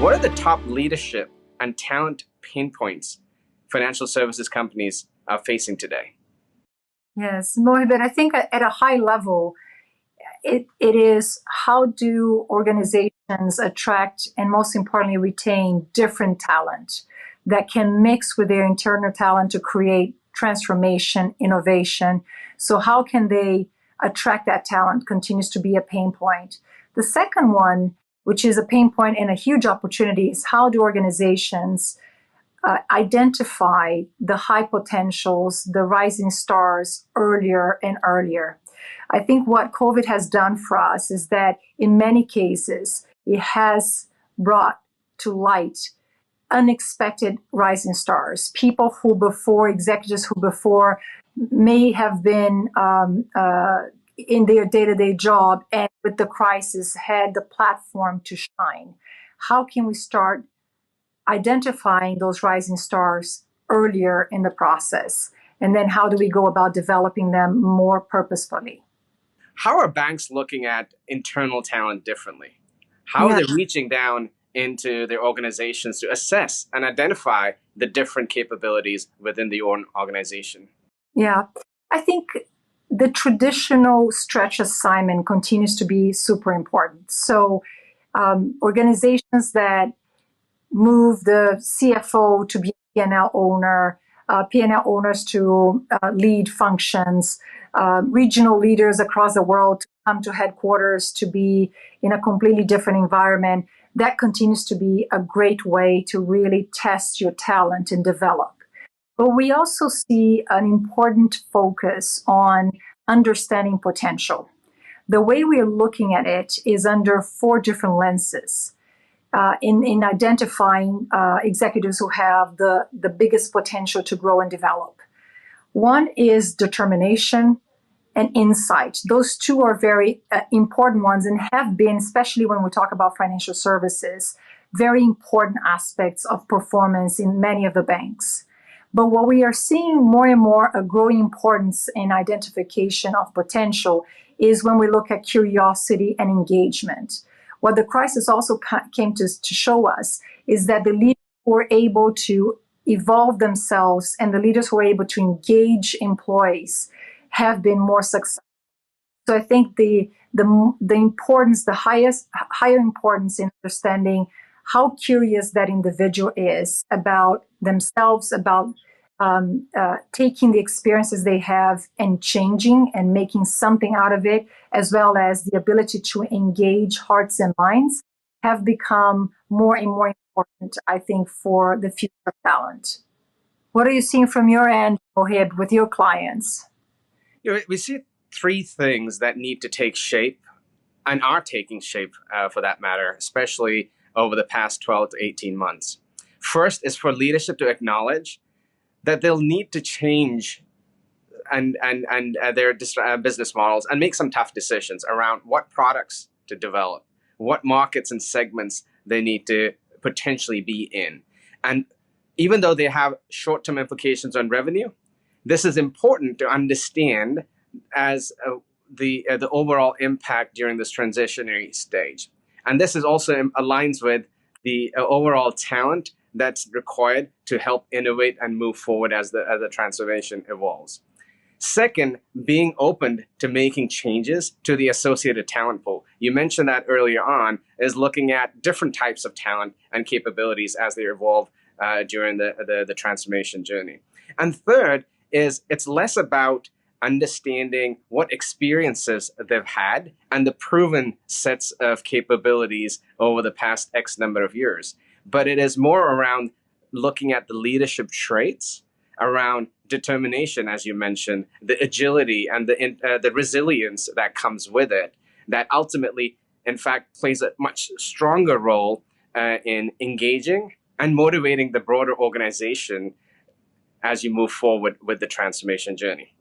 What are the top leadership and talent pain points financial services companies are facing today? Yes, Mohib, I think at a high level, it is how do organizations attract and most importantly retain different talent that can mix with their internal talent to create transformation, innovation. So how can they attract that talent continues to be a pain point. The second one, which is a pain point and a huge opportunity, is how do organizations identify the high potentials, the rising stars earlier and earlier. I think what COVID has done for us is that in many cases, it has brought to light unexpected rising stars, people who before, executives who before may have been in their day-to-day job and with the crisis had the platform to shine. How can we start identifying those rising stars earlier in the process? And then how do we go about developing them more purposefully? How are banks looking at internal talent differently? How are they reaching down into their organizations to assess and identify the different capabilities within the own organization? Yeah, I think the traditional stretch assignment continues to be super important. So organizations that move the CFO to be P&L owner, P&L owners to lead functions, regional leaders across the world to come to headquarters to be in a completely different environment. That continues to be a great way to really test your talent and develop. But we also see an important focus on understanding potential. The way we're looking at it is under 4 different lenses. In identifying executives who have the biggest potential to grow and develop. One is determination and insight. Those two are very important ones and have been, especially when we talk about financial services, very important aspects of performance in many of the banks. But what we are seeing more and more a growing importance in identification of potential is when we look at curiosity and engagement. What the crisis also came to show us is that the leaders who were able to evolve themselves and the leaders who were able to engage employees have been more successful. So I think the importance, the higher importance in understanding how curious that individual is about themselves, about taking the experiences they have and changing and making something out of it, as well as the ability to engage hearts and minds, have become more and more important, I think, for the future of talent. What are you seeing from your end, Mohib, with your clients? We see 3 things that need to take shape and are taking shape for that matter, especially over the past 12 to 18 months. First is for leadership to acknowledge that they'll need to change and their business models and make some tough decisions around what products to develop, what markets and segments they need to potentially be in. And even though they have short-term implications on revenue, this is important to understand as the overall impact during this transitionary stage. And this is also aligns with the overall talent that's required to help innovate and move forward as the transformation evolves. Second, being open to making changes to the associated talent pool. You mentioned that earlier on, is looking at different types of talent and capabilities as they evolve during the transformation journey. And third is it's less about understanding what experiences they've had and the proven sets of capabilities over the past X number of years. But it is more around looking at the leadership traits, around determination, as you mentioned, the agility and the resilience that comes with it, that ultimately, in fact, plays a much stronger role in engaging and motivating the broader organization as you move forward with the transformation journey.